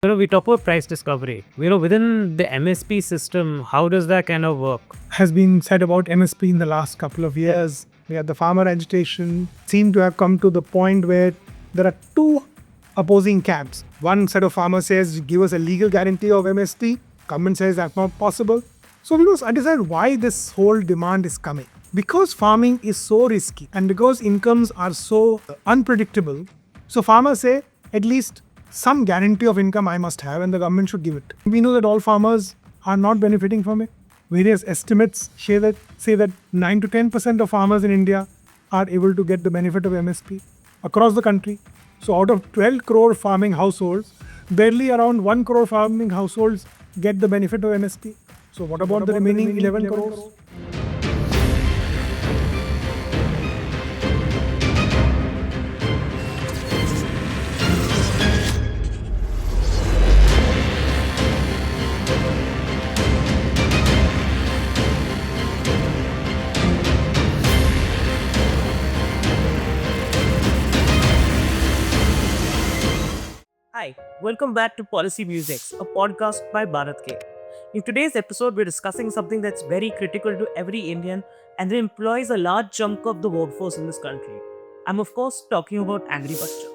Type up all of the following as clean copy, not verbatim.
We talk about price discovery. Within the MSP system, how does that kind of work? Has been said about MSP in the last couple of years, where the farmer agitation seemed to have come to the point where there are two opposing camps. One set of farmers says, give us a legal guarantee of MSP. Government says that's not possible. So we must understand why this whole demand is coming. Because farming is so risky and because incomes are so unpredictable, so farmers say at least some guarantee of income I must have and the government should give it. We know that all farmers are not benefiting from it. Various estimates say that 9 to 10% of farmers in India are able to get the benefit of MSP across the country. So out of 12 crore farming households, barely around 1 crore farming households get the benefit of MSP. So what about the remaining 11 crores? Hi, welcome back to Policy Musings, a podcast by BharatGain. In today's episode, we're discussing something that's very critical to every Indian and that employs a large chunk of the workforce in this country. I'm, of course, talking about agriculture.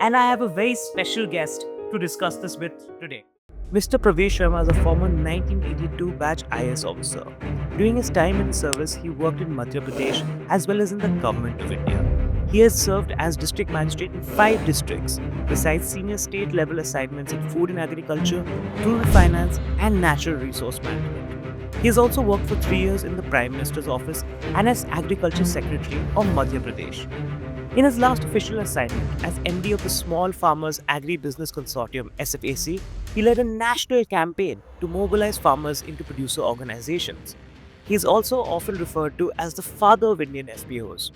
And I have a very special guest to discuss this with today. Mr. Pravesh Sharma is a former 1982 batch IS officer. During his time in service, he worked in Madhya Pradesh as well as in the government of India. He has served as district magistrate in 5 districts, besides senior state level assignments in food and agriculture, rural finance, and natural resource management. He has also worked for 3 years in the Prime Minister's office and as Agriculture Secretary of Madhya Pradesh. In his last official assignment as MD of the Small Farmers Agri-Business Consortium (SFAC), he led a national campaign to mobilize farmers into producer organizations. He is also often referred to as the father of Indian FPOs.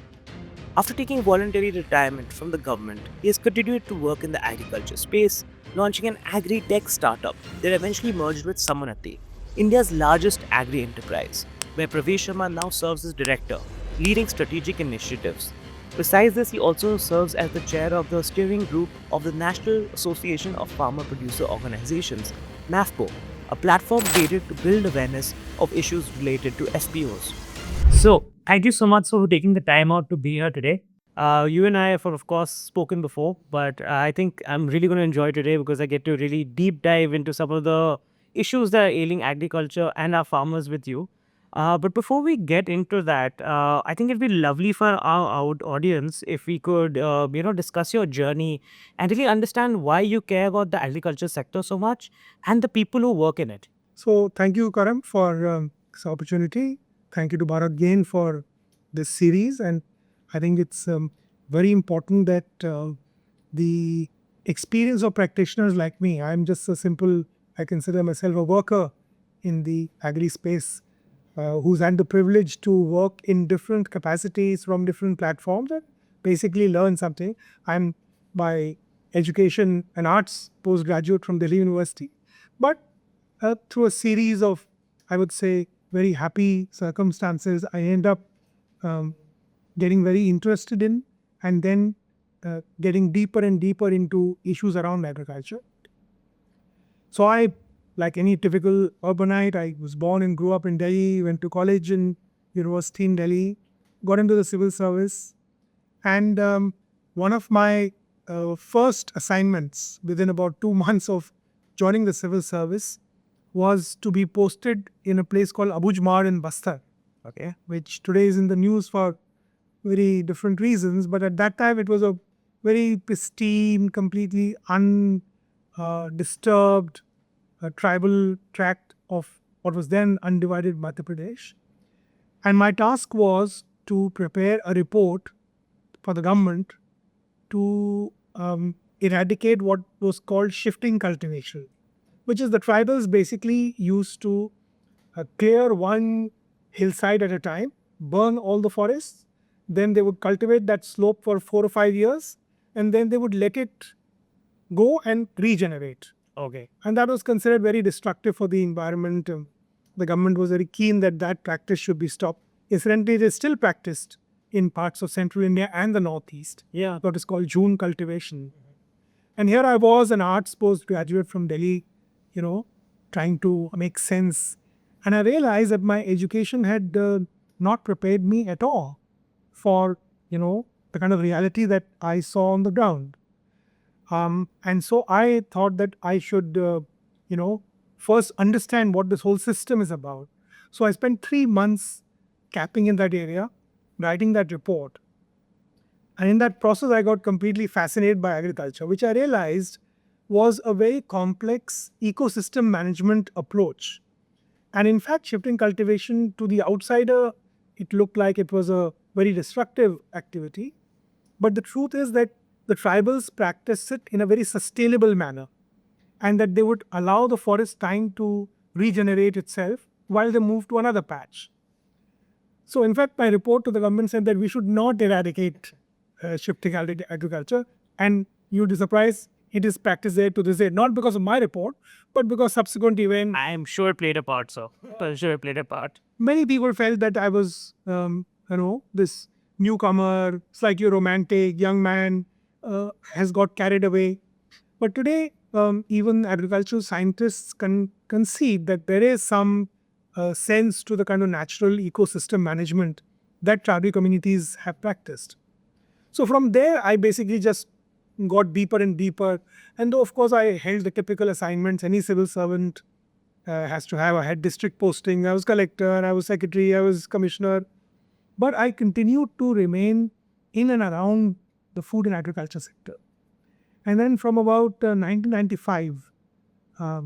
After taking voluntary retirement from the government, he has continued to work in the agriculture space, launching an agri-tech startup that eventually merged with Samunnati, India's largest agri-enterprise, where Pravesh Sharma now serves as director, leading strategic initiatives. Besides this, he also serves as the chair of the steering group of the National Association of Farmer Producer Organizations, NAFPO, a platform created to build awareness of issues related to FPOs. So, thank you so much for taking the time out to be here today. You and I have, of course, spoken before, but I think I'm really going to enjoy today because I get to really deep dive into some of the issues that are ailing agriculture and our farmers with you. But before we get into that, I think it'd be lovely for our audience if we could, discuss your journey and really understand why you care about the agriculture sector so much and the people who work in it. So thank you, Karam, for this opportunity. Thank you to BharatGain for this series. And I think it's very important that the experience of practitioners like me, I'm just a simple, I consider myself a worker in the agri space who's had the privilege to work in different capacities from different platforms and basically learn something. I'm by education and arts postgraduate from Delhi University. But through a series of, I would say, very happy circumstances, I end up um, getting very interested in and then getting deeper and deeper into issues around agriculture. So I, like any typical urbanite, I was born and grew up in Delhi, went to college and university in Delhi, got into the civil service. And one of my first assignments within about 2 months of joining the civil service was to be posted in a place called Abujmar in Bastar, okay, which today is in the news for very different reasons. But at that time, it was a very pristine, completely undisturbed tribal tract of what was then undivided Madhya Pradesh. And my task was to prepare a report for the government to eradicate what was called shifting cultivation, which is the tribals basically used to clear one hillside at a time, burn all the forests, then they would cultivate that slope for 4 or 5 years, and then they would let it go and regenerate. Okay. And that was considered very destructive for the environment. The government was very keen that that practice should be stopped. Incidentally, it is still practiced in parts of central India and the northeast. Yeah. What is called June cultivation. And here I was, an arts postgraduate from Delhi, trying to make sense. And I realized that my education had not prepared me at all for, the kind of reality that I saw on the ground. And so I thought that I should, first understand what this whole system is about. So I spent 3 months capping in that area, writing that report. And in that process, I got completely fascinated by agriculture, which I realized was a very complex ecosystem management approach. And in fact, shifting cultivation to the outsider, it looked like it was a very destructive activity. But the truth is that the tribals practiced it in a very sustainable manner, and that they would allow the forest time to regenerate itself while they move to another patch. So, in fact, my report to the government said that we should not eradicate shifting agriculture. And you'd be surprised, it is practiced there to this day, not because of my report, but because subsequently, when I'm sure it played a part, sir. For sure it played a part. many people felt that I was, this newcomer, slightly romantic young man, has got carried away. But today, even agricultural scientists can concede that there is some sense to the kind of natural ecosystem management that tribal communities have practiced. So from there, I basically just got deeper and deeper. And though, of course, I held the typical assignments any civil servant has to have. I had district posting, I was collector, I was secretary, I was commissioner. But I continued to remain in and around the food and agriculture sector. And then from about 1995,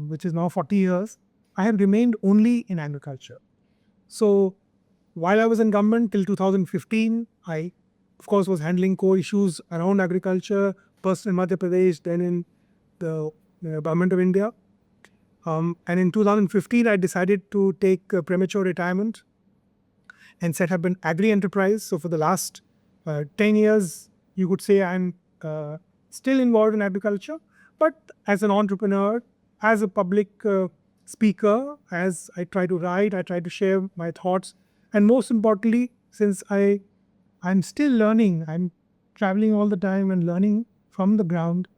which is now 40 years, I have remained only in agriculture. So while I was in government till 2015, I, of course, was handling core issues around agriculture, first in Madhya Pradesh, then in the government of India. And in 2015, I decided to take premature retirement and set up an agri-enterprise. So for the last 10 years, you could say I'm still involved in agriculture, but as an entrepreneur, as a public speaker, as I try to write, I try to share my thoughts. And most importantly, since I'm still learning, I'm traveling all the time and learning from the ground.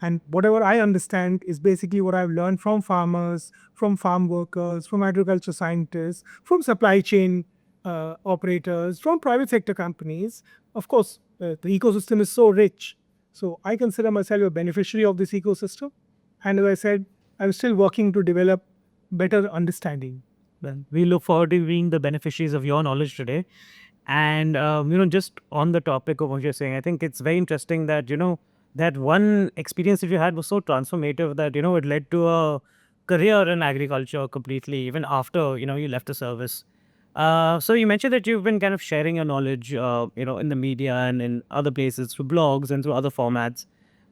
And whatever I understand is basically what I've learned from farmers, from farm workers, from agriculture scientists, from supply chain operators, from private sector companies. Of course, the ecosystem is so rich. So I consider myself a beneficiary of this ecosystem. And as I said, I'm still working to develop better understanding. Well, we look forward to being the beneficiaries of your knowledge today. And, just on the topic of what you're saying, I think it's very interesting that, that one experience that you had was so transformative that, it led to a career in agriculture completely, even after, you left the service. So you mentioned that you've been kind of sharing your knowledge, in the media and in other places through blogs and through other formats.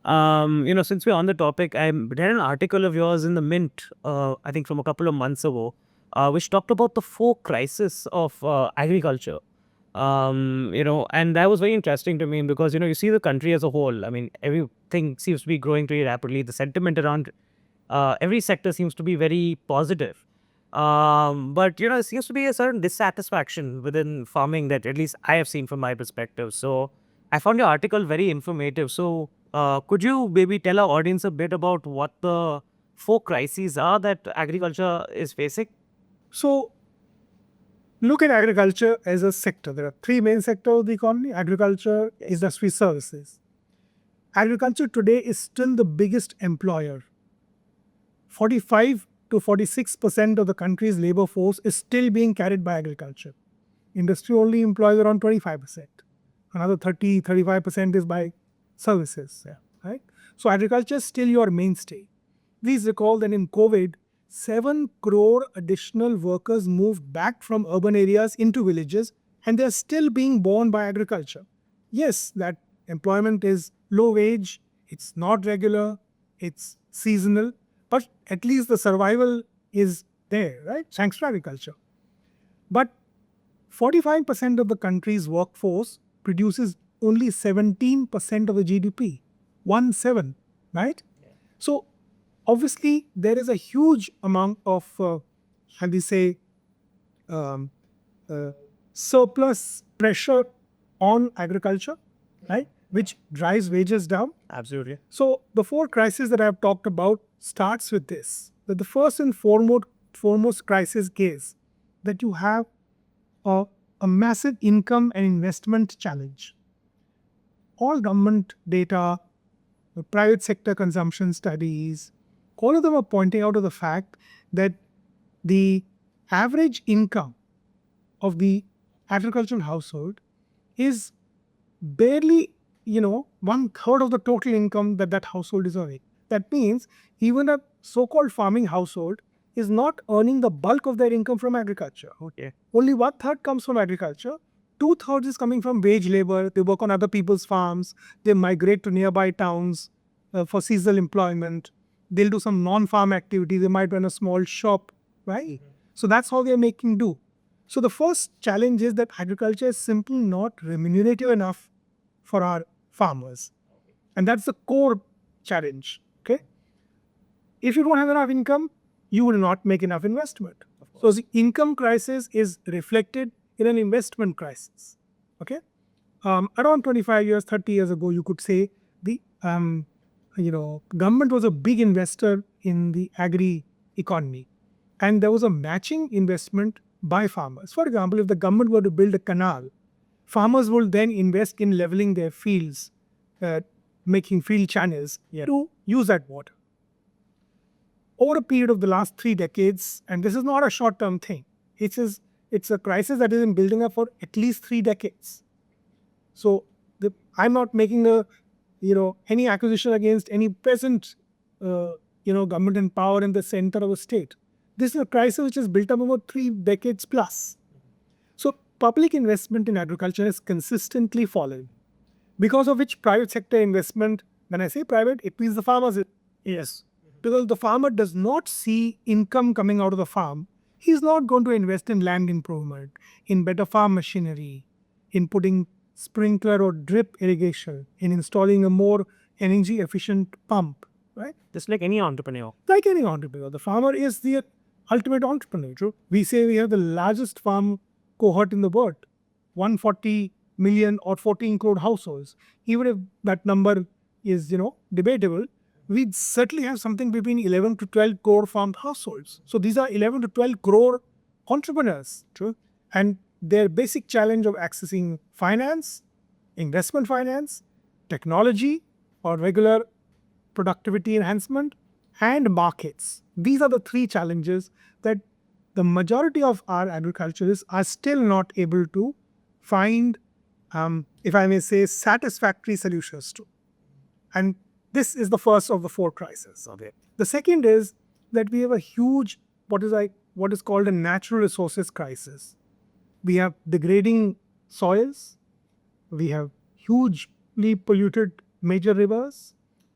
Since we're on the topic, I read an article of yours in the Mint, I think from a couple of months ago, which talked about the four crises of agriculture. And that was very interesting to me because, you see the country as a whole. I mean, everything seems to be growing pretty rapidly. The sentiment around every sector seems to be very positive. But, there seems to be a certain dissatisfaction within farming that at least I have seen from my perspective. So I found your article very informative. So could you maybe tell our audience a bit about what the four crises are that agriculture is facing? So look at agriculture as a sector. There are three main sectors of the economy: agriculture, industry, services. Agriculture today is still the biggest employer. 45 to 46% of the country's labor force is still being carried by agriculture. Industry only employs around 25%. Another 35% is by services. Right? So agriculture is still your mainstay. Please recall that in COVID, 7 crore additional workers moved back from urban areas into villages, and they're still being borne by agriculture. Yes, that employment is low wage, it's not regular, it's seasonal, but at least the survival is there, right? Thanks to agriculture. But 45% of the country's workforce produces only 17% of the GDP. 1/7, right? So obviously, there is a huge amount of, how do you say, surplus pressure on agriculture, right? which drives wages down. Absolutely. So the four crises that I've talked about starts with this. That the first and foremost crisis is that you have a, a massive income and investment challenge. All government data, the private sector consumption studies, all of them are pointing out to the fact that the average income of the agricultural household is barely, 1/3 of the total income that that household is earning. That means even a so-called farming household is not earning the bulk of their income from agriculture. Okay. Only 1/3 comes from agriculture. 2/3 is coming from wage labor. They work on other people's farms. They migrate to nearby towns for seasonal employment. They'll do some non-farm activity. They might run a small shop, right? So that's how they're making do. So the first challenge is that agriculture is simply not remunerative enough for our farmers. And that's the core challenge. Okay. If you don't have enough income, you will not make enough investment. So the income crisis is reflected in an investment crisis. Okay. Around 25 years, 30 years ago, you could say the government was a big investor in the agri economy, and there was a matching investment by farmers. For example, if the government were to build a canal, farmers will then invest in leveling their fields, making field channels to use that water. Over a period of the last 3 decades, and this is not a short-term thing, it's a crisis that has been building up for at least 3 decades. So I'm not making any accusation against any present government in power in the center of the state. This is a crisis which is built up over 3 decades plus. So public investment in agriculture has consistently fallen, because of which private sector investment, when I say private, it means the farmers. Yes. Because the farmer does not see income coming out of the farm, he's not going to invest in land improvement, in better farm machinery, in putting sprinkler or drip irrigation, in installing a more energy efficient pump, right? Just like any entrepreneur. Like any entrepreneur, the farmer is the ultimate entrepreneur. True? We say we have the largest farm cohort in the world, 140 million or 14 crore households. Even if that number is, debatable, we certainly have something between 11 to 12 crore farm households. So these are 11 to 12 crore entrepreneurs. True? And their basic challenge of accessing finance, investment finance, technology or regular productivity enhancement, and markets. These are the 3 challenges that the majority of our agriculturists are still not able to find, if I may say, satisfactory solutions to. And this is the first of the 4 crises. Okay. The second is that we have a huge, what is called a natural resources crisis. We have degrading soils. We have hugely polluted major rivers.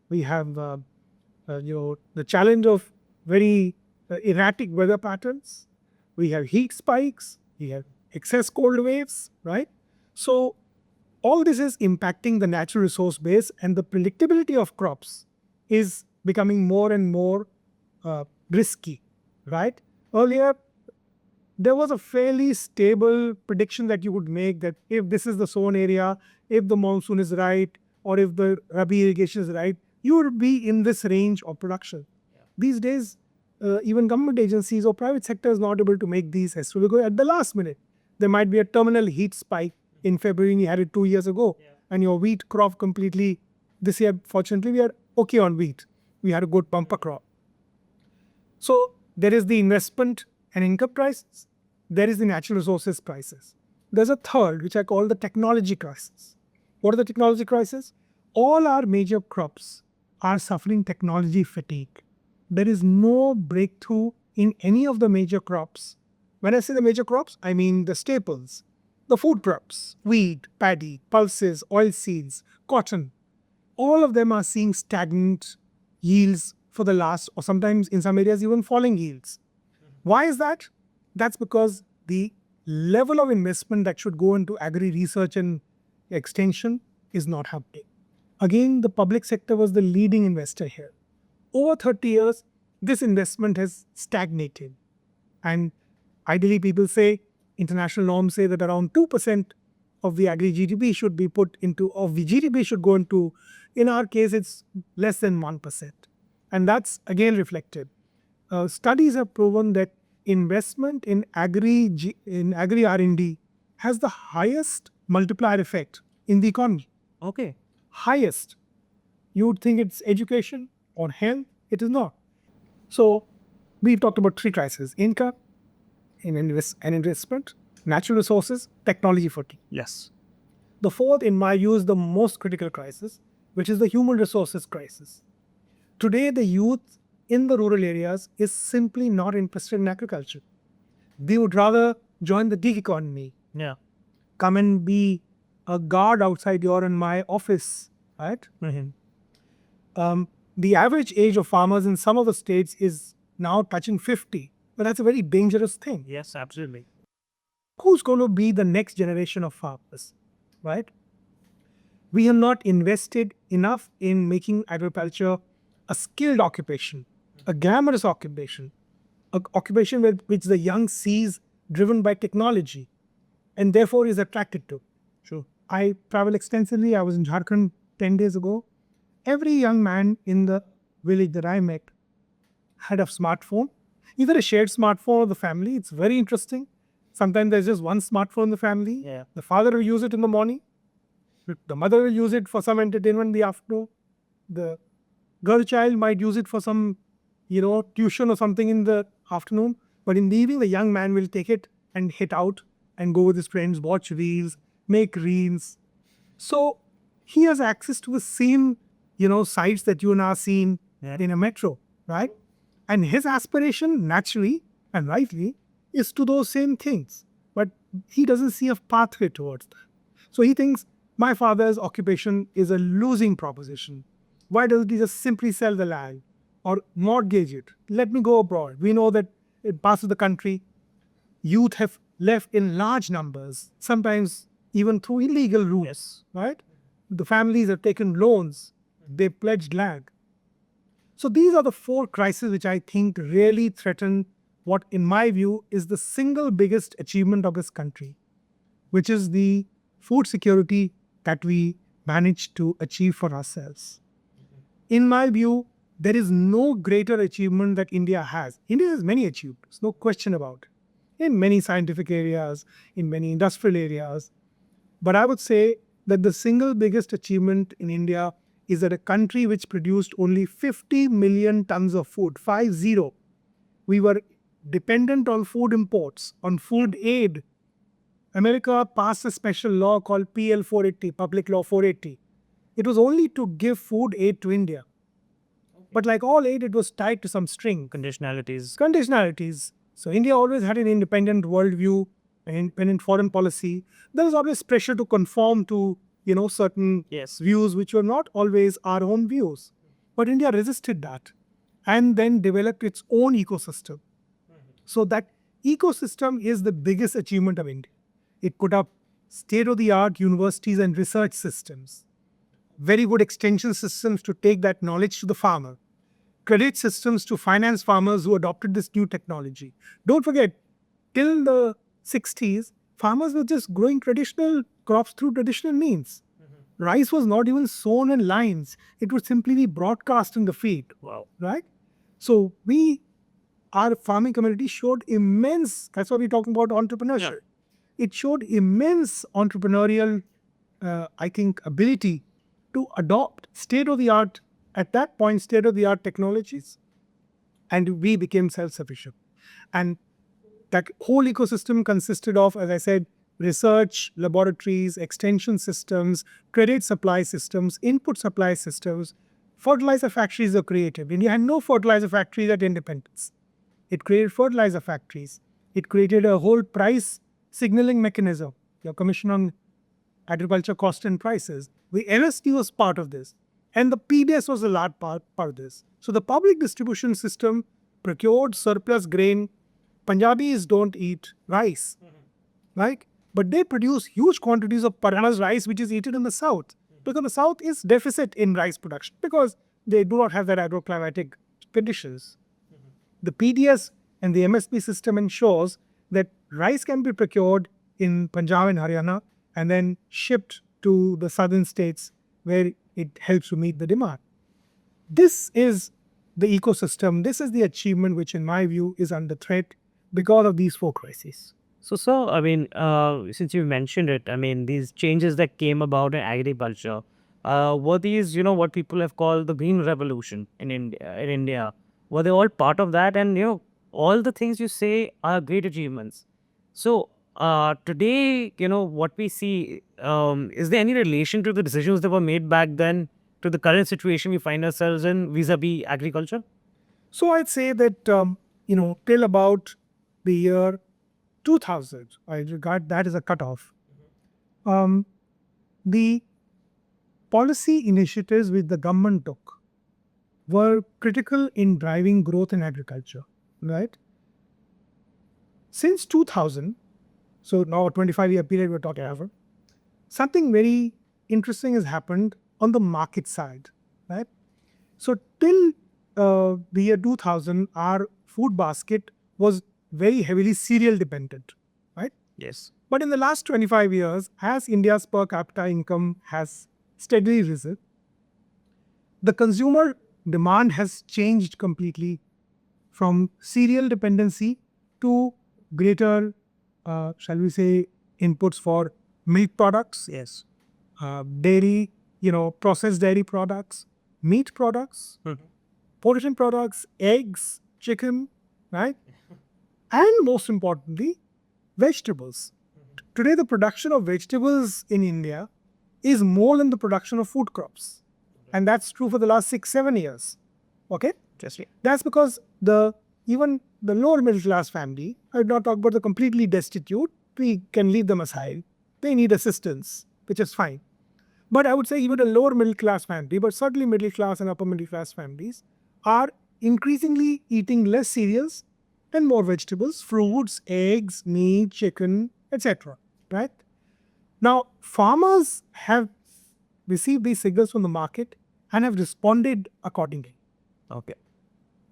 We have the challenge of very erratic weather patterns. We have heat spikes. We have excess cold waves, right? So all this is impacting the natural resource base, and the predictability of crops is becoming more and more risky, right? Earlier, there was a fairly stable prediction that you would make that if this is the sown area, if the monsoon is right, or if the Rabi irrigation is right, you would be in this range of production. Yeah. These days, even government agencies or private sector is not able to make these estimates because at the last minute, there might be a terminal heat spike in February, and you had it 2 years ago, and your wheat crop completely, this year, fortunately, we are okay on wheat. We had a good bumper crop. So there is the investment and income crisis. There is the natural resources crisis. There's a third, which I call the technology crisis. What are the technology crisis? All our major crops are suffering technology fatigue. There is no breakthrough in any of the major crops. When I say the major crops, I mean the staples, the food crops, wheat, paddy, pulses, oilseeds, cotton. All of them are seeing stagnant yields for the last, or sometimes in some areas even falling yields. Why is that? That's because the level of investment that should go into agri research and extension is not happening. Again, the public sector was the leading investor here. Over 30 years, this investment has stagnated. And ideally, people say, international norms say that around 2% of the agri GDP should be put into, of the GDP should go into, in our case, it's less than 1%. And that's again reflected. Studies have proven that investment in agri R&D has the highest multiplier effect in the economy. Okay. Highest. You would think it's education or health. It is not. So we've talked about three crises: income, investment, natural resources, technology fatigue. Yes. The fourth, in my view, is the most critical crisis, which is the human resources crisis. Today, the youth in the rural areas is simply not interested in agriculture. They would rather join the gig economy, Yeah. come and be a guard outside your and my office, right? The average age of farmers in some of the states is now touching 50, but that's a very dangerous thing. Yes, absolutely. Who's going to be the next generation of farmers, right? We have not invested enough in making agriculture a skilled occupation, a glamorous occupation, an occupation which the young sees driven by technology and therefore is attracted to. Sure. I travel extensively. I was in Jharkhand 10 days ago. Every young man in the village that I met had a smartphone, either a shared smartphone or the family. It's very interesting. Sometimes there's just one smartphone in the family. Yeah. The father will use it in the morning. The mother will use it for some entertainment in the afternoon. The girl child might use it for some, tuition or something in the afternoon. But in the evening, the young man will take it and hit out and go with his friends, watch reels, make reels. So he has access to the same, sites that you and I are seeing in a metro, right? And his aspiration, naturally and rightly, is to those same things. But he doesn't see a pathway towards that. So he thinks, my father's occupation is a losing proposition. Why doesn't he just simply sell the land or mortgage it? Let me go abroad. We know that in parts of the country, youth have left in large numbers, sometimes even through illegal routes, right? The families have taken loans. They pledged land. So these are the four crises which I think really threaten what, in my view, is the single biggest achievement of this country, which is the food security that we managed to achieve for ourselves. In my view, there is no greater achievement that India has. India has many achievements, no question about it, in many scientific areas, in many industrial areas. But I would say that the single biggest achievement in India is that a country which produced only 50 million tons of food, 50. We were dependent on food imports, on food aid. America passed a special law called PL 480, Public Law 480. It was only to give food aid to India. But like all aid, it was tied to some string. Conditionalities. So India always had an independent worldview, an independent foreign policy. There was always pressure to conform to, certain views which were not always our own views. But India resisted that and then developed its own ecosystem. So that ecosystem is the biggest achievement of India. It put up state-of-the-art universities and research systems, very good extension systems to take that knowledge to the farmer, credit systems to finance farmers who adopted this new technology. Don't forget, till the 60s, farmers were just growing traditional crops through traditional means. Rice was not even sown in lines. It would simply be broadcast in the field. Wow. Right? So our farming community showed immense, that's why we're talking about entrepreneurship. Yeah. It showed immense entrepreneurial, ability to adopt state-of-the-art, at that point, state-of-the-art technologies. And we became self-sufficient. And that whole ecosystem consisted of, as I said, research laboratories, extension systems, credit supply systems, input supply systems. Fertilizer factories are created. India had no fertilizer factories at independence. It created fertilizer factories. It created a whole price signaling mechanism, your Commission on Agriculture Cost and Prices. The MSP was part of this. And the PDS was a large part of this. So the public distribution system procured surplus grain. Punjabis don't eat rice, right? But they produce huge quantities of Parana's rice, which is eaten in the south. Because the south is deficit in rice production because they do not have that agroclimatic conditions. The PDS and the MSP system ensures that rice can be procured in Punjab and Haryana and then shipped to the southern states where it helps to meet the demand. This is the ecosystem. This is the achievement which, in my view, is under threat because of these four crises. So, I mean, since you mentioned it, I mean, these changes that came about in agriculture, were these, what people have called the green revolution in India? Were they all part of that? And all the things you say are great achievements. So, today, what we see, is there any relation to the decisions that were made back then to the current situation we find ourselves in vis-a-vis agriculture? So I'd say that, till about the year 2000, I regard that as a cutoff. Um, the policy initiatives which the government took were critical in driving growth in agriculture, right? Since 2000, so now a 25-year period we're talking about, something very interesting has happened on the market side, right? So till the year 2000, our food basket was very heavily cereal dependent, right? Yes. But in the last 25 years, as India's per capita income has steadily risen, the consumer demand has changed completely from cereal dependency to greater, shall we say, inputs for milk products, Yes. dairy, processed dairy products, meat products, poultry products, eggs, chicken, right? And most importantly, vegetables. Today, the production of vegetables in India is more than the production of food crops. And that's true for the last 6-7 years. Okay? That's because even the lower middle class family, I would not talk about the completely destitute, we can leave them aside. They need assistance, which is fine. But I would say even a lower middle class family, but certainly middle class and upper middle class families, are increasingly eating less cereals and more vegetables, fruits, eggs, meat, chicken, etc. Right? Now, farmers have received these signals from the market and have responded accordingly. Okay.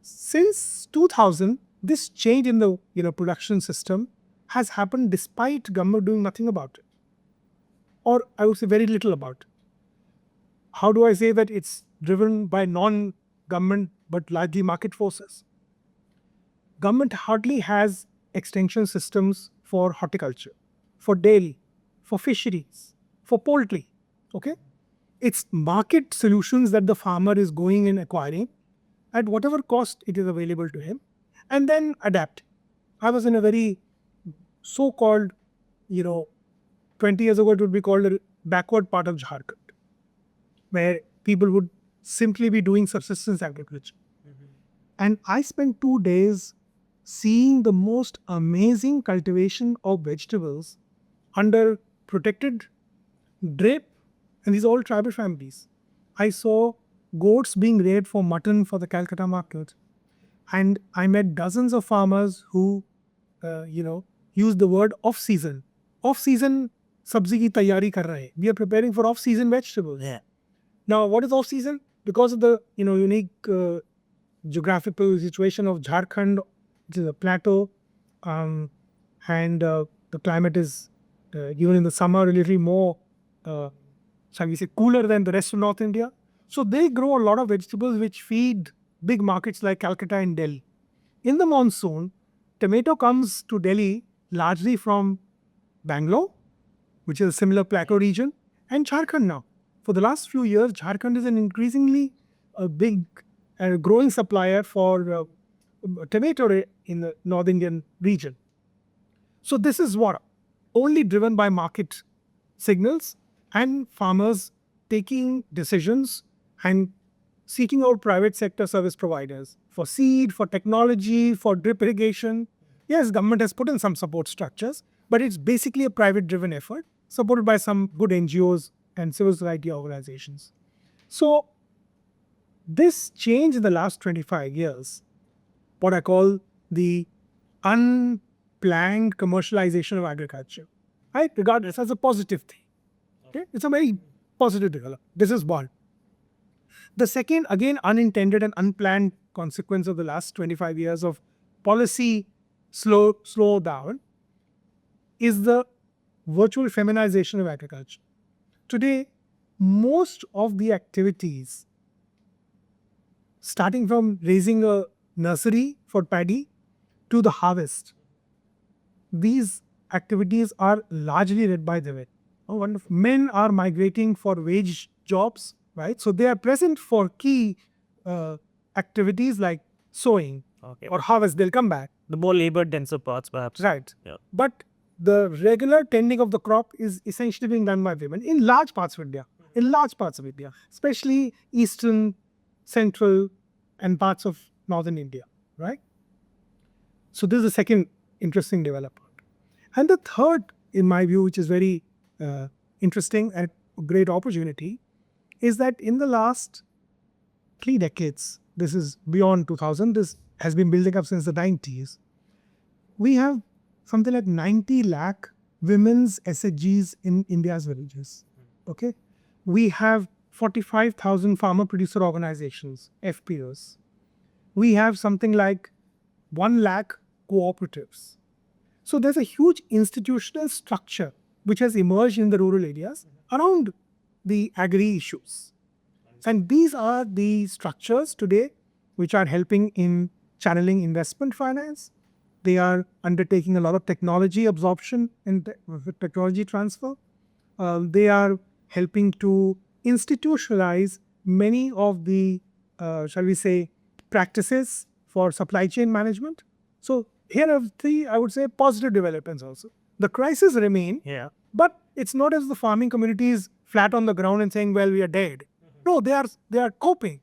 Since 2000, this change in the production system has happened despite government doing nothing about it, or I would say very little about it. How do I say that it's driven by non-government but largely market forces? Government hardly has extension systems for horticulture, for dairy, for fisheries, for poultry. Okay? It's market solutions that the farmer is going and acquiring at whatever cost it is available to him, and then adapt. I was in a very so-called, 20 years ago, it would be called a backward part of Jharkhand, where people would simply be doing subsistence agriculture. And I spent 2 days seeing the most amazing cultivation of vegetables under protected drape, and these are all tribal families. I saw goats being reared for mutton for the Calcutta market. And I met dozens of farmers who, use the word off-season. Off-season sabzi ki taiyari kar rahe. We are preparing for off-season vegetables. Yeah. Now, what is off-season? Because of the unique geographical situation of Jharkhand, which is a plateau, and the climate is, even in the summer, a little more, shall we say, cooler than the rest of North India. So they grow a lot of vegetables which feed big markets like Calcutta and Delhi. In the monsoon, tomato comes to Delhi largely from Bangalore, which is a similar plateau region, and Jharkhand now. For the last few years, Jharkhand is an increasingly big and growing supplier for tomato in the North Indian region. So this is what? Only driven by market signals and farmers taking decisions and seeking out private sector service providers for seed, for technology, for drip irrigation. Yes, government has put in some support structures, but it's basically a private driven effort supported by some good NGOs and civil society organizations. So this change in the last 25 years, what I call the unplanned commercialization of agriculture, I regard this as a positive thing. Okay? It's a very positive development. This is one. The second, again, unintended and unplanned consequence of the last 25 years of policy slow down is the virtual feminization of agriculture. Today, most of the activities, starting from raising a nursery for paddy to the harvest, these activities are largely led by the men. Oh, wonderful. Men are migrating for wage jobs, right? So they are present for key activities like sowing or harvest. They'll come back. The more labor denser parts, perhaps. Right. Yeah. But the regular tending of the crop is essentially being done by women in large parts of India. In large parts of India, especially eastern, central, and parts of northern India, right? So this is the second interesting development. And the third, in my view, which is very interesting and a great opportunity, is that in the last 3 decades, this is beyond 2000, this has been building up since the 90s, we have something like 90 lakh women's SHGs in India's villages. Okay? We have 45,000 farmer producer organizations, FPOs. We have something like 1 lakh cooperatives. So there's a huge institutional structure which has emerged in the rural areas around the agri issues. And these are the structures today which are helping in channeling investment finance. They are undertaking a lot of technology absorption and technology transfer. They are helping to institutionalize many of the, shall we say, practices for supply chain management. So here are 3, I would say, positive developments also. The crises remain, but it's not as the farming community is flat on the ground and saying, well, we are dead. No, they are coping.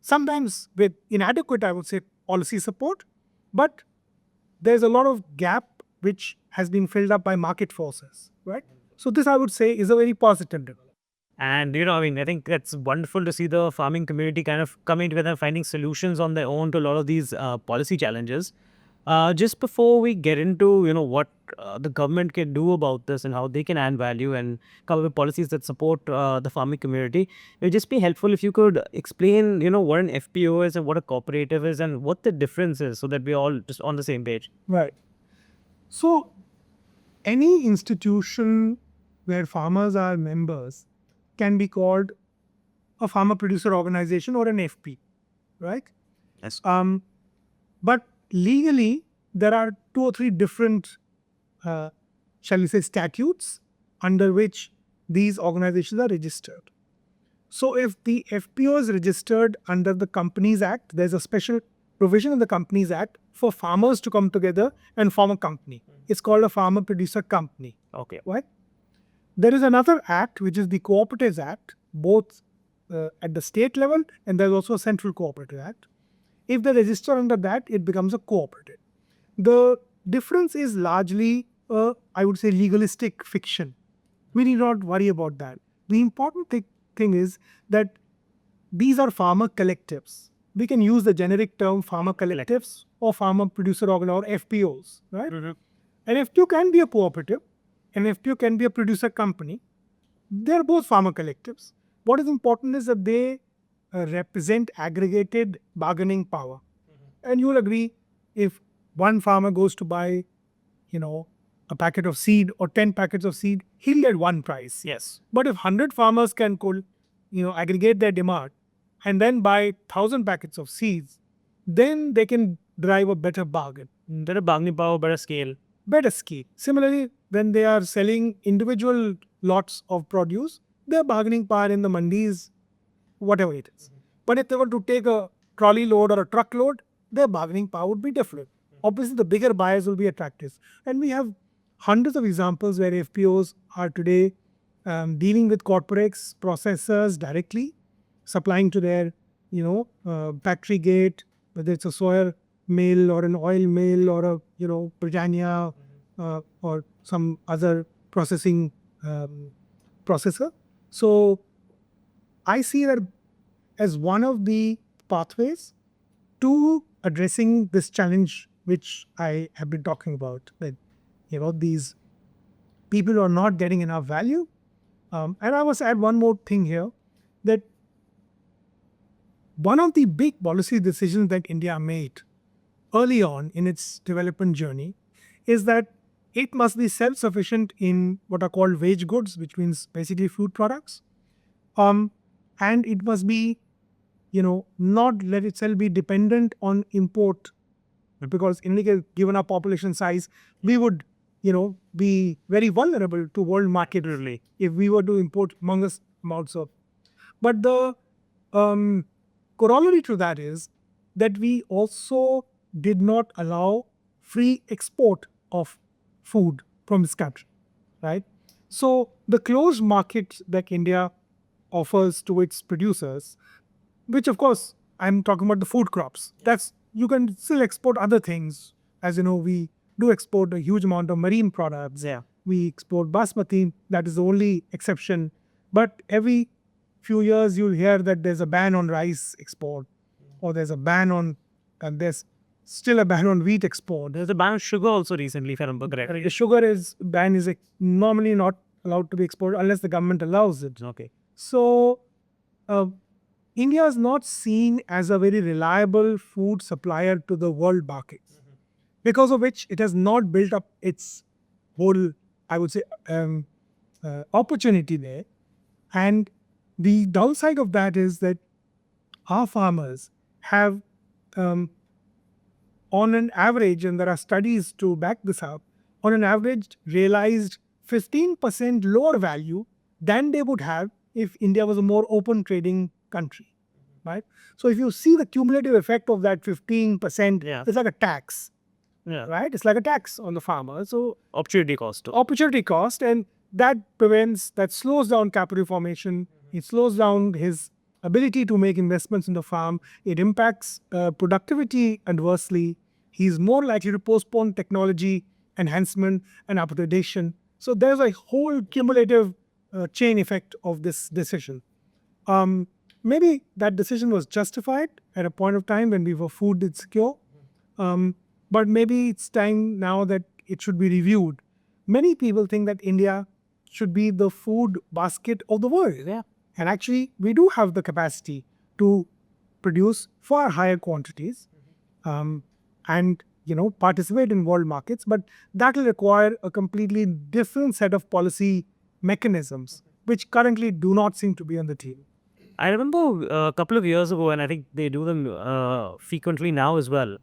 Sometimes with inadequate, I would say, policy support, but there's a lot of gap which has been filled up by market forces, right? So this, I would say, is a very positive development. And, I think it's wonderful to see the farming community kind of coming together and finding solutions on their own to a lot of these policy challenges. Just before we get into, what the government can do about this and how they can add value and come up with policies that support the farming community, it would just be helpful if you could explain, what an FPO is and what a cooperative is and what the difference is so that we're all just on the same page. Right. So any institution where farmers are members can be called a farmer producer organization or an FP, right? Yes. But legally, there are 2 or 3 different, shall we say, statutes under which these organizations are registered. So if the FPO is registered under the Companies Act, there's a special provision in the Companies Act for farmers to come together and form a company. It's called a farmer producer company. Okay. Right? There is another act, which is the Cooperatives Act, both at the state level, and there's also a Central Cooperative Act. If they register under that, it becomes a cooperative. The difference is largely, I would say, legalistic fiction. We need not worry about that. The important thing is that these are farmer collectives. We can use the generic term farmer collectives or farmer producer organization or FPOs, right? An FPO can be a cooperative. An FPO can be a producer company. They're both farmer collectives. What is important is that they represent aggregated bargaining power. And you will agree, if one farmer goes to buy, a packet of seed or 10 packets of seed, he'll get one price. Yes. But if 100 farmers can aggregate their demand and then buy 1,000 packets of seeds, then they can drive a better bargain. Better bargaining power, better scale. Better scale. Similarly, when they are selling individual lots of produce, their bargaining power in the mandis, whatever it is. But if they were to take a trolley load or a truck load, their bargaining power would be different. Obviously, the bigger buyers will be attractive. And we have hundreds of examples where FPOs are today dealing with corporates, processors directly, supplying to their, factory gate, whether it's a soya mill or an oil mill or a, Britannia or some other processing processor. So I see that as one of the pathways to addressing this challenge which I have been talking about, that these people are not getting enough value. And I must add one more thing here, that one of the big policy decisions that India made early on in its development journey is that it must be self-sufficient in what are called wage goods, which means basically food products. And it must be, not let itself be dependent on import, because in India, given our population size, we would, be very vulnerable to world market really if we were to import humongous amounts of. But the corollary to that is that we also did not allow free export of food from this country, right? So the closed markets that India offers to its producers, which of course I'm talking about the food crops. That's you can still export other things. As you know, we do export a huge amount of marine products. Yeah. We export basmati. That is the only exception. But every few years you'll hear that there's a ban on rice export, or there's a ban on, and there's still a ban on wheat export. There's a ban on sugar also recently, if I remember correctly. The sugar ban is normally not allowed to be exported unless the government allows it. Okay. So India is not seen as a very reliable food supplier to the world markets, because of which it has not built up its whole, I would say, opportunity there. And the downside of that is that our farmers have, on an average, and there are studies to back this up, on an average realized 15% lower value than they would have if India was a more open trading country, right? So if you see the cumulative effect of that 15%, it's like a tax, right? It's like a tax on the farmer. So opportunity cost. Opportunity cost, and that slows down capital formation. It slows down his ability to make investments in the farm. It impacts productivity adversely. He's more likely to postpone technology enhancement and upgradation. So there's a whole cumulative chain effect of this decision. Maybe that decision was justified at a point of time when we were food insecure, but maybe it's time now that it should be reviewed. Many people think that India should be the food basket of the world. Yeah. And actually, we do have the capacity to produce far higher quantities, and participate in world markets, but that will require a completely different set of policy mechanisms, which currently do not seem to be on the table. I remember a couple of years ago, and I think they do them frequently now as well.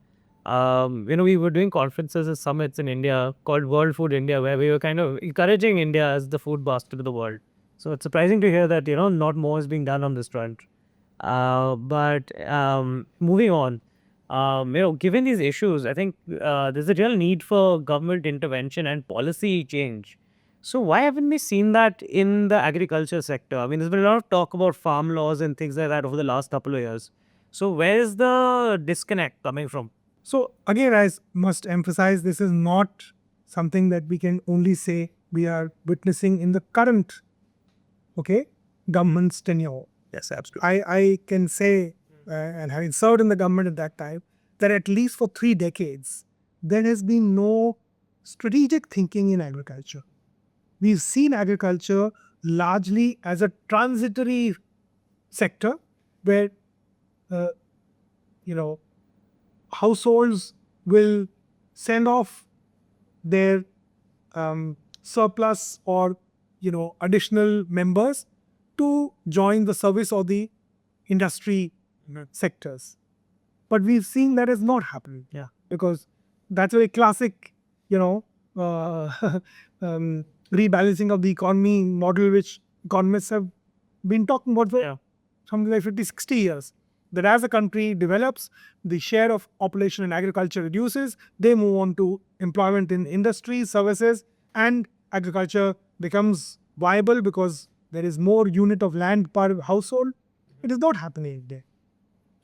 We were doing conferences and summits in India called World Food India, where we were kind of encouraging India as the food basket of the world. So it's surprising to hear that, not more is being done on this front. But moving on, given these issues, I think there's a real need for government intervention and policy change. So why haven't we seen that in the agriculture sector? I mean, there's been a lot of talk about farm laws and things like that over the last couple of years. So where is the disconnect coming from? So again, I must emphasize, this is not something that we can only say we are witnessing in the current, government's tenure. Yes, absolutely. I can say, and having served in the government at that time, that at least for 3 decades, there has been no strategic thinking in agriculture. We've seen agriculture largely as a transitory sector where, households will send off their surplus or, additional members to join the service or the industry sectors. But we've seen that is not happening. Yeah. Because that's a very classic, rebalancing of the economy model, which economists have been talking about for something like 50, 60 years. That as a country develops, the share of population in agriculture reduces, they move on to employment in industry, services, and agriculture becomes viable because there is more unit of land per household. It is not happening there.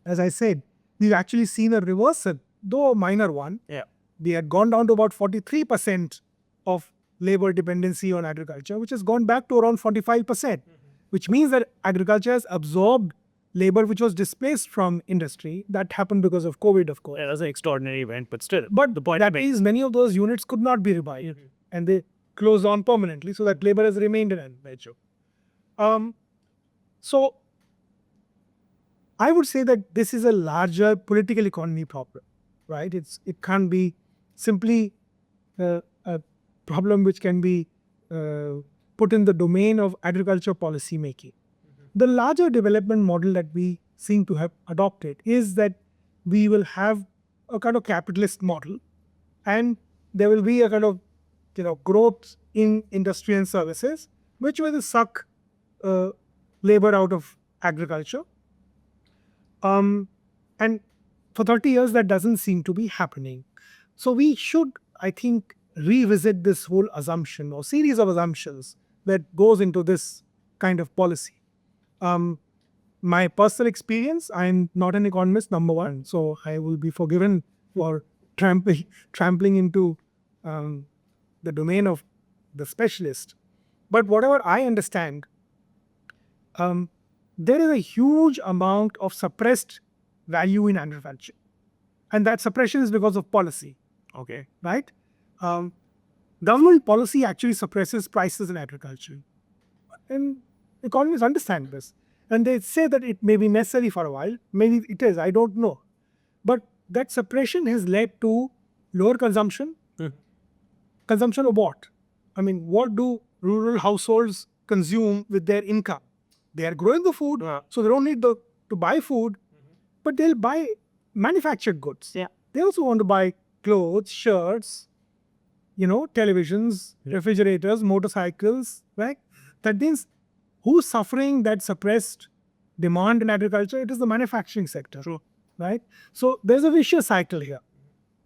As I said, we've actually seen a reversal, though a minor one. Yeah. We had gone down to about 43% of labor dependency on agriculture, which has gone back to around 45%, which means that agriculture has absorbed labor which was displaced from industry. That happened because of COVID, of course. Yeah, that's an extraordinary event, but still. But the point that is, many of those units could not be revived, and they closed on permanently, so that labor has remained in nature. So I would say that this is a larger political economy problem, right? It can't be simply problem which can be put in the domain of agriculture policy making. The larger development model that we seem to have adopted is that we will have a kind of capitalist model, and there will be a kind of growth in industry and services which will suck labor out of agriculture. And for 30 years that doesn't seem to be happening. So we should, I think, revisit this whole assumption or series of assumptions that goes into this kind of policy. My personal experience, I'm not an economist, number one, so I will be forgiven for trampling into the domain of the specialist. But whatever I understand, there is a huge amount of suppressed value in agriculture. And that suppression is because of policy. Okay. Right? Government policy actually suppresses prices in agriculture. And economists understand this. And they say that it may be necessary for a while. Maybe it is, I don't know. But that suppression has led to lower consumption. Consumption of what? I mean, what do rural households consume with their income? They are growing the food, so they don't need to buy food, but they'll buy manufactured goods. Yeah. They also want to buy clothes, shirts, televisions, refrigerators, motorcycles, right? That means who's suffering that suppressed demand in agriculture? It is the manufacturing sector. True. Right? So there's a vicious cycle here.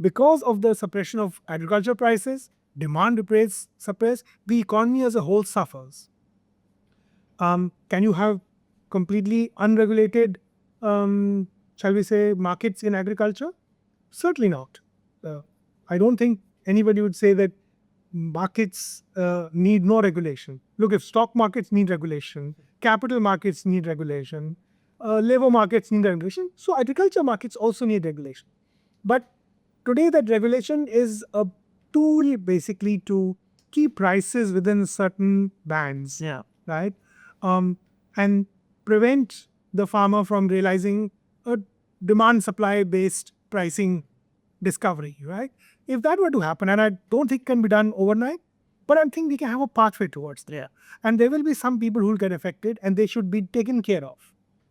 Because of the suppression of agriculture prices, demand remains suppressed, the economy as a whole suffers. Can you have completely unregulated, shall we say, markets in agriculture? Certainly not. I don't think anybody would say that markets need no regulation. Look, if stock markets need regulation, capital markets need regulation, labor markets need regulation, so agriculture markets also need regulation. But today that regulation is a tool basically to keep prices within certain bands. Yeah. Right? And prevent the farmer from realizing a demand-supply based pricing discovery, right? If that were to happen, and I don't think it can be done overnight, but I think we can have a pathway towards that. Yeah. And there will be some people who will get affected and they should be taken care of.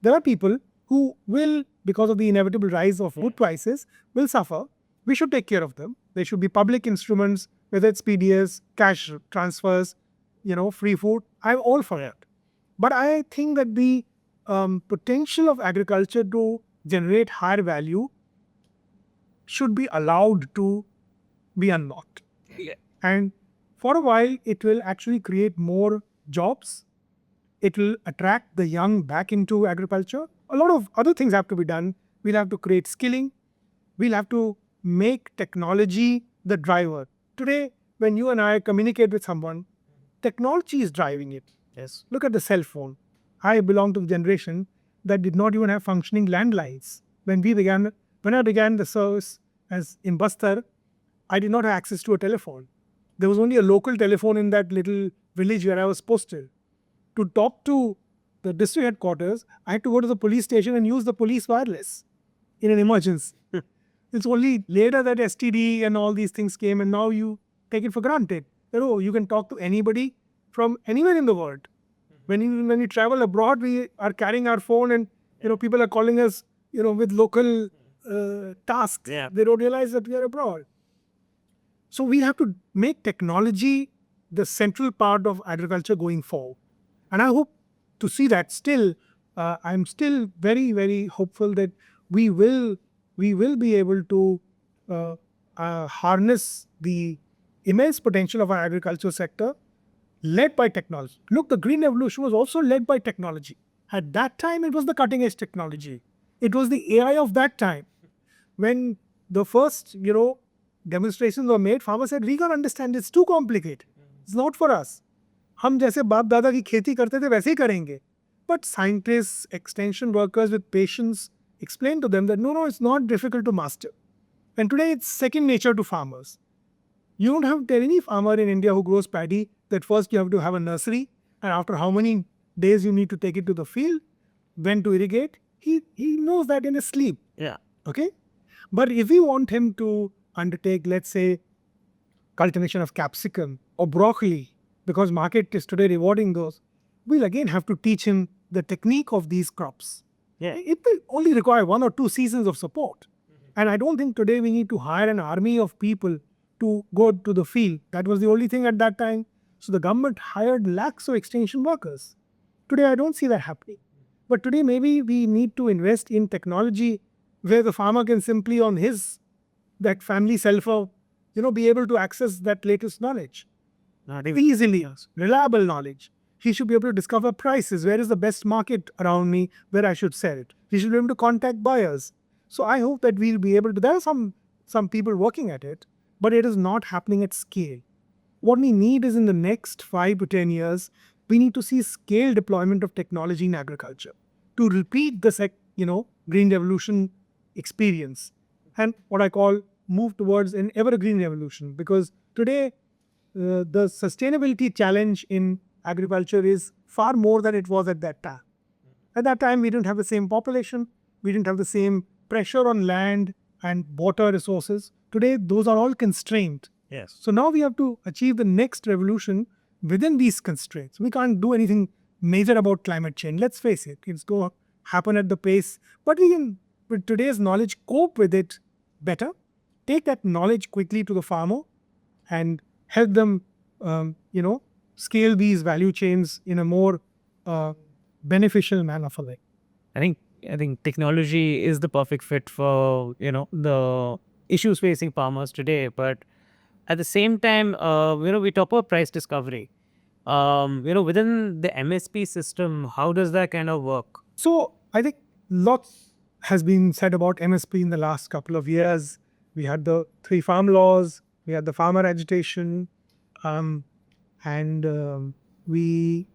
There are people who will, because of the inevitable rise of food prices, will suffer. We should take care of them. There should be public instruments, whether it's PDS, cash transfers, free food. I'm all for it. But I think that the potential of agriculture to generate higher value should be allowed to be unlocked. Yeah. And for a while, it will actually create more jobs. It will attract the young back into agriculture. A lot of other things have to be done. We'll have to create skilling. We'll have to make technology the driver. Today, when you and I communicate with someone, technology is driving it. Yes. Look at the cell phone. I belong to the generation that did not even have functioning landlines. When I began the service as in Bastar, I did not have access to a telephone. There was only a local telephone in that little village where I was posted. To talk to the district headquarters, I had to go to the police station and use the police wireless in an emergency. It's only later that STD and all these things came, and now you take it for granted. You can talk to anybody from anywhere in the world. When you travel abroad, we are carrying our phone and people are calling us with local tasks. Yeah. They don't realize that we are abroad. So we have to make technology the central part of agriculture going forward. And I hope to see that. Still, I'm still very, very hopeful that we will be able to harness the immense potential of our agriculture sector led by technology. Look, the Green Revolution was also led by technology. At that time, it was the cutting edge technology. It was the AI of that time. When the first, demonstrations were made, farmers said, we can't understand, it's too complicated. It's not for us. हम जैसे बाप दादा की खेती करते थे वैसे ही करेंगे. But scientists, extension workers with patience explained to them that no, it's not difficult to master. And today it's second nature to farmers. You don't have to tell any farmer in India who grows paddy that first you have to have a nursery, and after how many days you need to take it to the field, when to irrigate. He knows that in his sleep. Yeah. Okay? But if we want him to undertake, let's say, cultivation of capsicum or broccoli, because market is today rewarding those, we'll again have to teach him the technique of these crops. Yeah. It will only require 1 or 2 seasons of support. And I don't think today we need to hire an army of people to go to the field. That was the only thing at that time. So the government hired lakhs of extension workers. Today I don't see that happening. But today maybe we need to invest in technology where the farmer can simply on that family cell phone, be able to access that latest knowledge. Not even. Easily, reliable knowledge. He should be able to discover prices. Where is the best market around me where I should sell it? He should be able to contact buyers. So I hope that we'll be able to. There are some people working at it, but it is not happening at scale. What we need is in the next 5 to 10 years, we need to see scale deployment of technology in agriculture to repeat the green revolution experience and what I call move towards an evergreen revolution. Because today the sustainability challenge in agriculture is far more than it was at that time. At that time, we didn't have the same population, we didn't have the same pressure on land and water resources. Today, those are all constrained. Yes. So now we have to achieve the next revolution within these constraints. We can't do anything major about climate change. Let's face it, it's going to happen at the pace. But we can, with today's knowledge, cope with it better, take that knowledge quickly to the farmer and help them, scale these value chains in a more beneficial manner for them. I think technology is the perfect fit for the issues facing farmers today. But at the same time, we talk about price discovery. Within the MSP system, how does that kind of work? So I think lots has been said about MSP in the last couple of years. We had the 3 farm laws, we had the farmer agitation, and we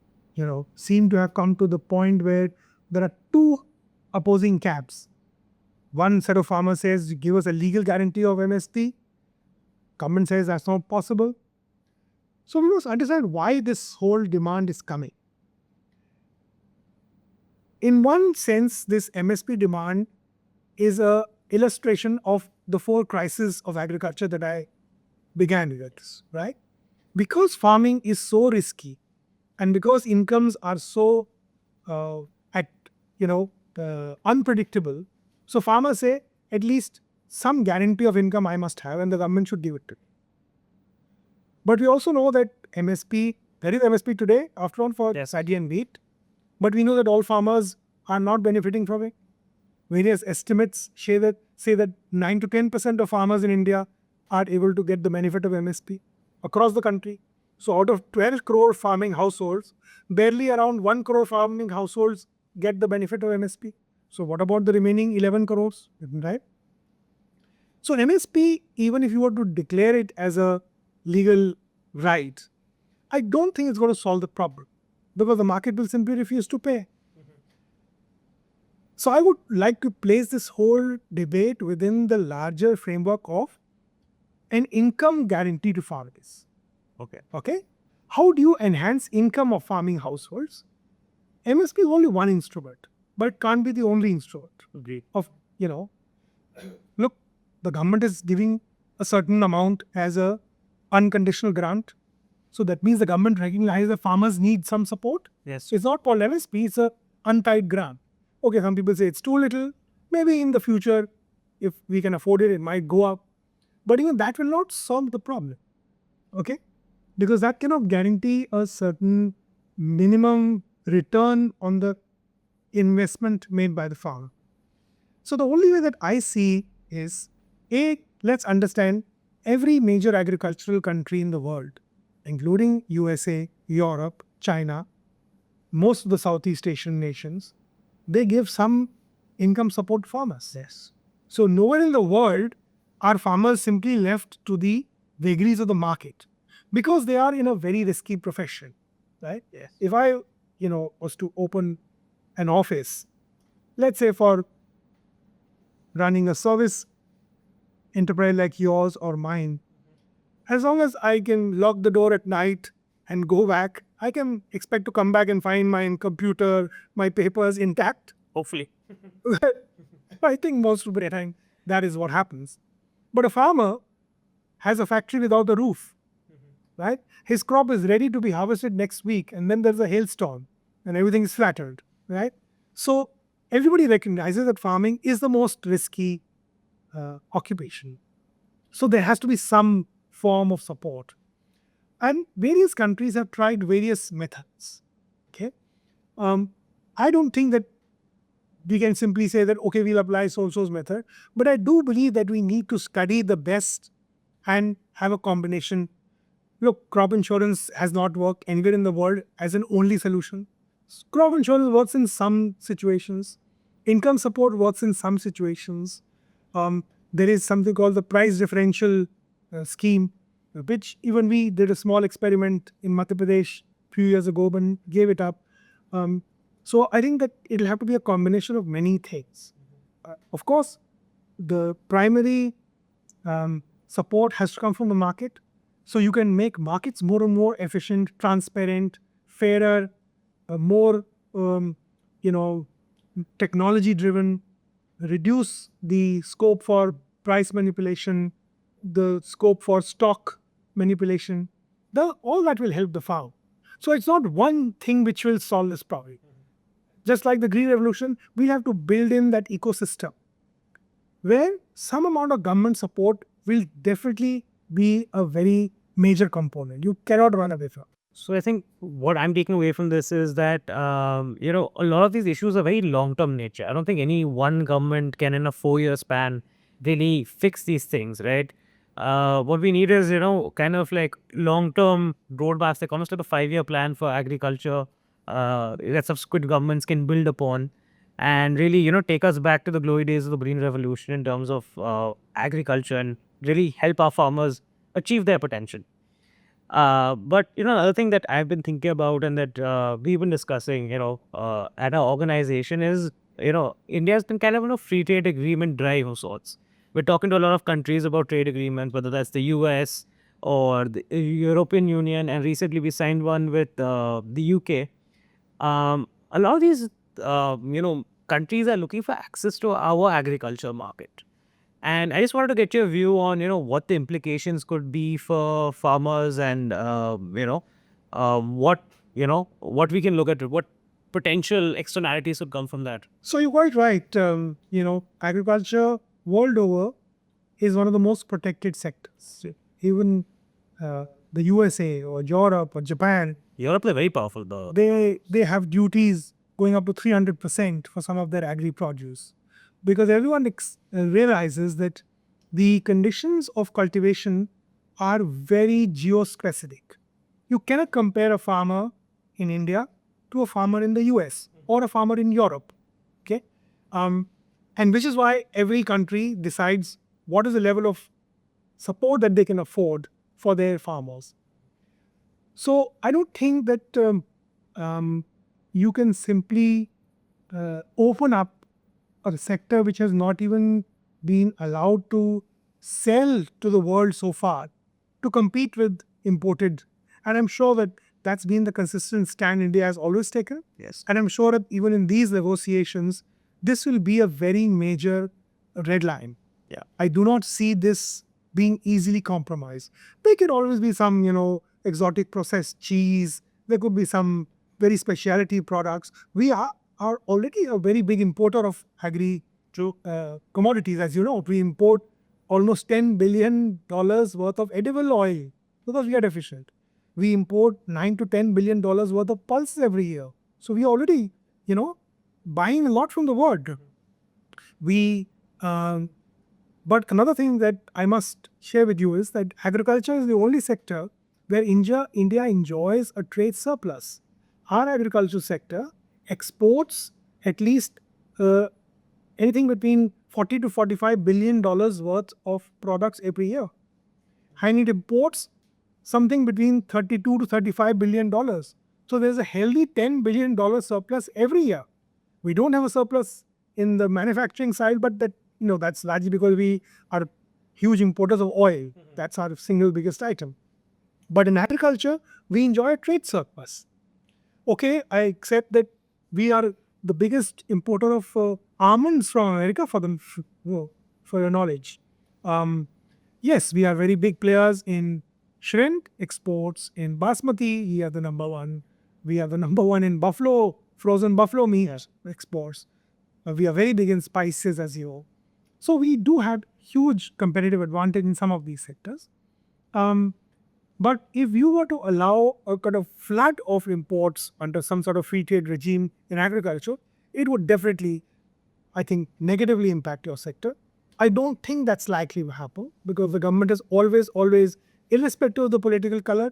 seem to have come to the point where there are 2 opposing camps. One set of farmers says, give us a legal guarantee of MSP. Government says that's not possible. So we must understand why this whole demand is coming. In one sense, this MSP demand is a illustration of the 4 crises of agriculture that I began with, right? Because farming is so risky and because incomes are so unpredictable, so farmers say at least some guarantee of income I must have and the government should give it to me. But we also know that MSP, there is MSP today, after all, for paddy and wheat. But we know that all farmers are not benefiting from it. Various estimates say that 9 to 10% of farmers in India are able to get the benefit of MSP across the country. So out of 12 crore farming households, barely around 1 crore farming households get the benefit of MSP. So what about the remaining 11 crores, right? So MSP, even if you were to declare it as a legal right, I don't think it's going to solve the problem because the market will simply refuse to pay. So I would like to place this whole debate within the larger framework of an income guarantee to farmers. Okay. How do you enhance income of farming households? MSP is only one instrument, but it can't be the only instrument. Agreed. Look, the government is giving a certain amount as a unconditional grant. So that means the government recognizes the farmers need some support. Yes. So it's not called MSP, it's a untied grant. Okay, some people say it's too little. Maybe in the future, if we can afford it, it might go up. But even that will not solve the problem. Okay? Because that cannot guarantee a certain minimum return on the investment made by the farmer. So the only way that I see is, let's understand every major agricultural country in the world, including USA, Europe, China, most of the Southeast Asian nations, they give some income support to farmers. Yes. So nowhere in the world are farmers simply left to the vagaries of the market because they are in a very risky profession, right? Yes. If I, was to open an office, let's say for running a service enterprise like yours or mine, as long as I can lock the door at night and go back, I can expect to come back and find my computer, my papers intact. Hopefully. I think most of the time that is what happens. But a farmer has a factory without a roof, right? His crop is ready to be harvested next week, and then there's a hailstorm and everything is flattered, right? So everybody recognizes that farming is the most risky occupation. So there has to be some form of support. And various countries have tried various methods. Okay, I don't think that we can simply say that, okay, we'll apply so-and-so's method. But I do believe that we need to study the best and have a combination. Look, crop insurance has not worked anywhere in the world as an only solution. Crop insurance works in some situations. Income support works in some situations. There is something called the price differential scheme, which even we did a small experiment in Madhya Pradesh a few years ago, but gave it up. So I think that it'll have to be a combination of many things. Of course, the primary support has to come from the market. So you can make markets more and more efficient, transparent, fairer, more technology driven, reduce the scope for price manipulation, the scope for stock manipulation. All that will help the farm. So it's not one thing which will solve this problem. Just like the Green Revolution, we have to build in that ecosystem where some amount of government support will definitely be a very major component. You cannot run away from. So I think what I'm taking away from this is that a lot of these issues are very long-term nature. I don't think any one government can, in a 4-year span, really fix these things, right? What we need is kind of like long-term roadmaps, like almost like a 5-year plan for agriculture that subsequent governments can build upon, and really take us back to the glory days of the Green Revolution in terms of agriculture, and really help our farmers achieve their potential. But another thing that I've been thinking about, and that we've been discussing, at our organization is, India has been kind of on a free trade agreement drive of sorts. We're talking to a lot of countries about trade agreements, whether that's the US or the European Union, and recently we signed one with the UK. A lot of these, countries are looking for access to our agriculture market. And I just wanted to get your view on, what the implications could be for farmers, and, what we can look at, what potential externalities would come from that. So you're quite right. Agriculture world over is one of the most protected sectors. Even the USA or Europe or Japan, Europe, they're very powerful, though. they have duties going up to 300% for some of their agri produce, because everyone realizes that the conditions of cultivation are very geospecific. You cannot compare a farmer in India to a farmer in the US or a farmer in Europe. Okay, and which is why every country decides what is the level of support that they can afford for their farmers. So I don't think that you can simply open up a sector which has not even been allowed to sell to the world so far to compete with imported. And I'm sure that that's been the consistent stand India has always taken. Yes. And I'm sure that even in these negotiations, this will be a very major red line. Yeah. I do not see this being easily compromised. There can always be some, exotic processed cheese. There could be some very specialty products. We are already a very big importer of agri commodities. As you know, we import almost $10 billion worth of edible oil because we are deficient. We import $9 to $10 billion worth of pulses every year. So we are already, buying a lot from the world. But another thing that I must share with you is that agriculture is the only sector where India enjoys a trade surplus. Our agricultural sector exports at least anything between $40 to $45 billion worth of products every year. And it imports something between $32 to $35 billion. So there's a healthy $10 billion surplus every year. We don't have a surplus in the manufacturing side, but that's largely because we are huge importers of oil. That's our single biggest item. But in agriculture, we enjoy a trade surplus. Okay, I accept that we are the biggest importer of almonds from America, for your knowledge. Yes, we are very big players in shrimp exports. In basmati, we are the number one. We are the number one in buffalo, frozen buffalo meat exports. We are very big in spices, as you know. So we do have huge competitive advantage in some of these sectors. Um, but if you were to allow a kind of flood of imports under some sort of free trade regime in agriculture, it would definitely, I think, negatively impact your sector. I don't think that's likely to happen because the government has always, irrespective of the political color,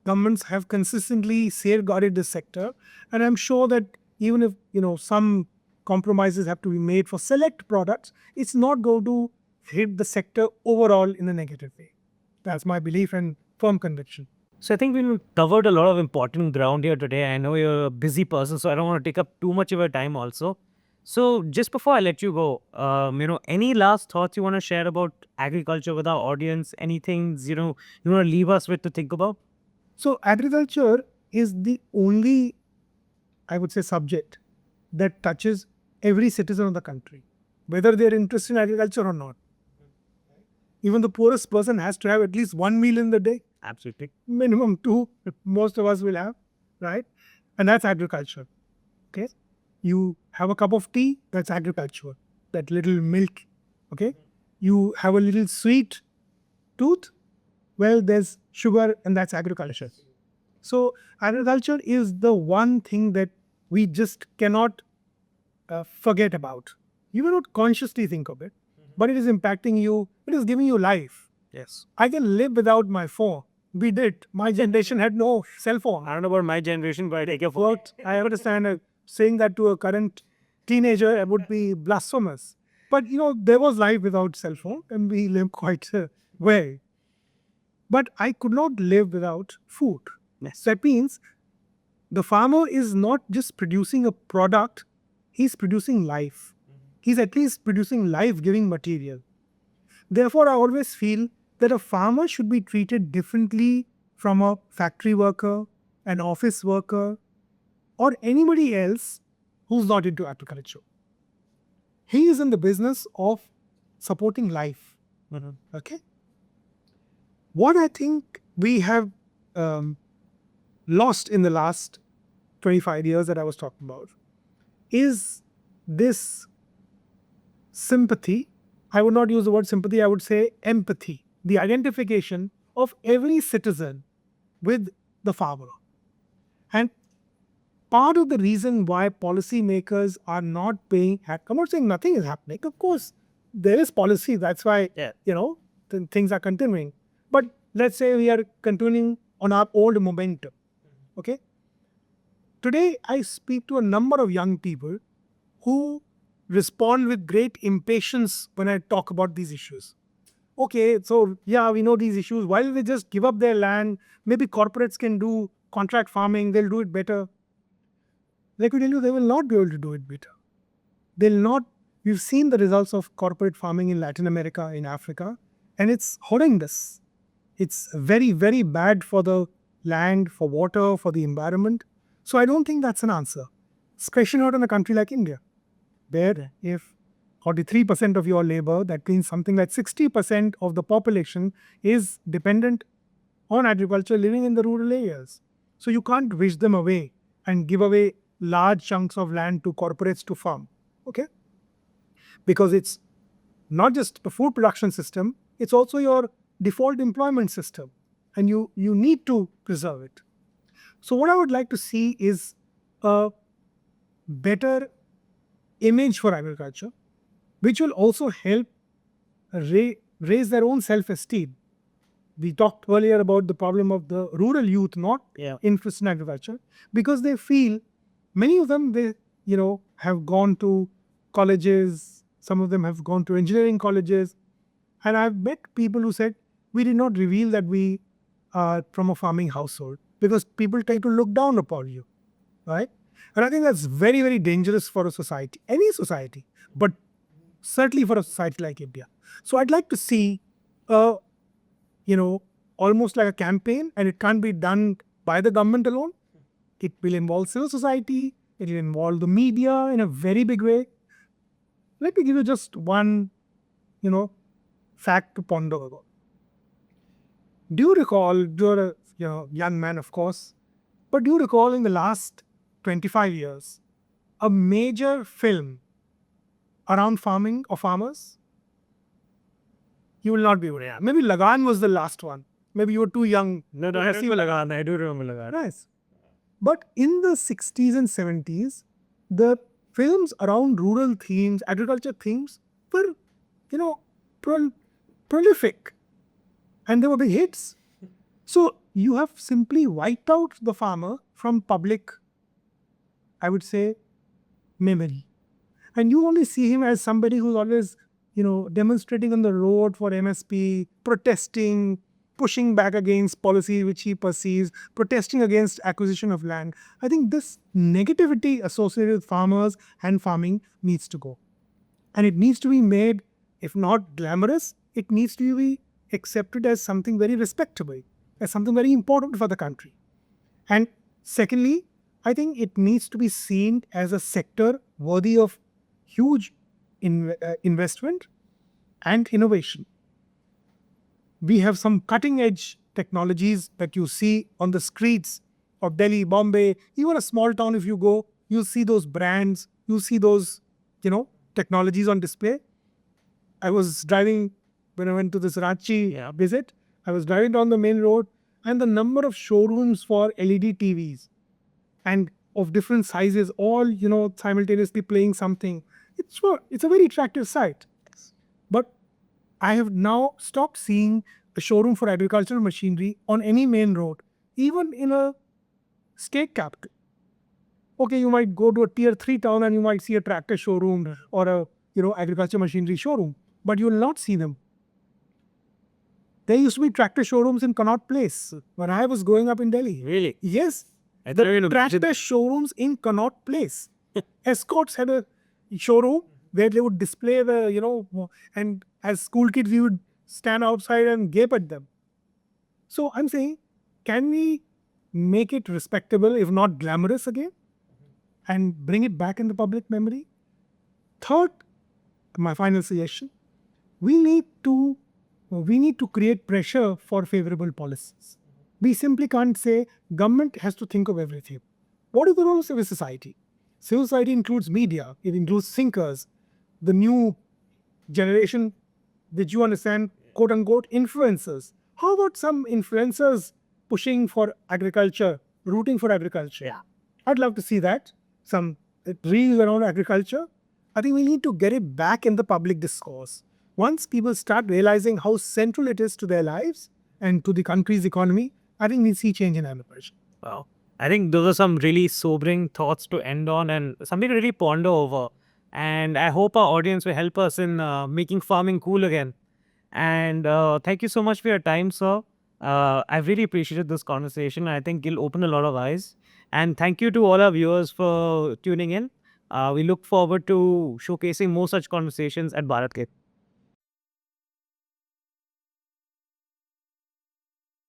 governments have consistently safeguarded this sector. And I'm sure that even if some compromises have to be made for select products, it's not going to hit the sector overall in a negative way. That's my belief and firm conviction. So I think we covered a lot of important ground here today. I know you're a busy person, so I don't want to take up too much of your time also. So just before I let you go, any last thoughts you want to share about agriculture with our audience? Anything, you want to leave us with to think about? So agriculture is the only, I would say, subject that touches every citizen of the country, whether they're interested in agriculture or not. Even the poorest person has to have at least one meal in the day, Absolutely. minimum two, most of us will have, right? And that's agriculture. Okay. You have a cup of tea, that's agriculture. That little milk. Okay. You have a little sweet tooth, well, there's sugar, and that's agriculture. So agriculture is the one thing that we just cannot forget about. You may not consciously think of it, but it is impacting you. It is giving you life. Yes. I can live without my phone. We did. My generation had no cell phone. I don't know about my generation, but I take a What I understand saying that to a current teenager would be blasphemous. But there was life without cell phone, and we lived quite well. But I could not live without food. Yes. That means the farmer is not just producing a product, he's producing life. He's at least producing life-giving material. Therefore, I always feel that a farmer should be treated differently from a factory worker, an office worker, or anybody else who's not into agriculture. He is in the business of supporting life. Okay? What I think we have lost in the last 25 years that I was talking about is this sympathy. I would not use the word sympathy, I would say empathy. The identification of every citizen with the farmer. And part of the reason why policymakers are not paying, I'm not saying nothing is happening. Of course, there is policy. That's why, things are continuing. But let's say we are continuing on our old momentum. Okay. Today, I speak to a number of young people who respond with great impatience when I talk about these issues. Okay, so yeah, we know these issues. Why don't they just give up their land? Maybe corporates can do contract farming, they'll do it better. Like we tell you, they will not be able to do it better. They'll not. We've seen the results of corporate farming in Latin America, in Africa, and it's horrendous. It's very, very bad for the land, for water, for the environment. So I don't think that's an answer. Especially not in a country like India, where if 43% of your labor, that means something like 60% of the population is dependent on agriculture living in the rural areas. So you can't wish them away and give away large chunks of land to corporates to farm. Okay? Because it's not just a food production system, it's also your default employment system. And you need to preserve it. So what I would like to see is a better image for agriculture, which will also help raise their own self-esteem. We talked earlier about the problem of the rural youth not interested in agriculture because they feel, many of them, they have gone to colleges, some of them have gone to engineering colleges, and I've met people who said, we did not reveal that we are from a farming household because people try to look down upon you, right? And I think that's very, very dangerous for a society, any society, but certainly for a society like India. So I'd like to see, almost like a campaign, and it can't be done by the government alone. It will involve civil society, it will involve the media in a very big way. Let me give you just one, fact to ponder about. Do you recall, you're a young man, of course, but do you recall in the last 25 years, a major film around farming or farmers? You will not be able to. Yeah. Maybe Lagan was the last one. Maybe you were too young. No, I see Lagan. I do remember Lagan. Nice. But in the 60s and 70s, the films around rural themes, agriculture themes were, prolific. And they were big hits. So you have simply wiped out the farmer from public, I would say, memory. And you only see him as somebody who's always, demonstrating on the road for MSP, protesting, pushing back against policy which he perceives, protesting against acquisition of land. I think this negativity associated with farmers and farming needs to go. And it needs to be made, if not glamorous, it needs to be accepted as something very respectable, as something very important for the country. And secondly, I think it needs to be seen as a sector worthy of huge investment and innovation. We have some cutting edge technologies that you see on the streets of Delhi, Bombay, even a small town if you go, you see those brands, you see those, technologies on display. I was driving when I went to this Ranchi visit. I was driving down the main road and the number of showrooms for LED TVs and of different sizes, all, simultaneously playing something. It's a very attractive sight. But I have now stopped seeing a showroom for agricultural machinery on any main road, even in a state capital. Okay, you might go to a tier 3 town and you might see a tractor showroom or a, agriculture machinery showroom, but you will not see them. There used to be tractor showrooms in Connaught Place when I was growing up in Delhi. Really? Yes. The tractor showrooms in Connaught Place. Escorts had a showroom where they would display the, and as school kids, we would stand outside and gape at them. So I'm saying, can we make it respectable, if not glamorous again, and bring it back in the public memory? Third, my final suggestion, we need to create pressure for favorable policies. We simply can't say government has to think of everything. What is the role of civil society? Civil society includes media, it includes thinkers, the new generation, which you understand, quote unquote, influencers. How about some influencers pushing for agriculture, rooting for agriculture? Yeah. I'd love to see that. Some reels around agriculture. I think we need to get it back in the public discourse. Once people start realizing how central it is to their lives and to the country's economy, I think we'll see change in agriculture. Wow. I think those are some really sobering thoughts to end on and something to really ponder over. And I hope our audience will help us in making farming cool again. And thank you so much for your time, sir. I've really appreciated this conversation. I think it'll open a lot of eyes. And thank you to all our viewers for tuning in. We look forward to showcasing more such conversations at BharatGain.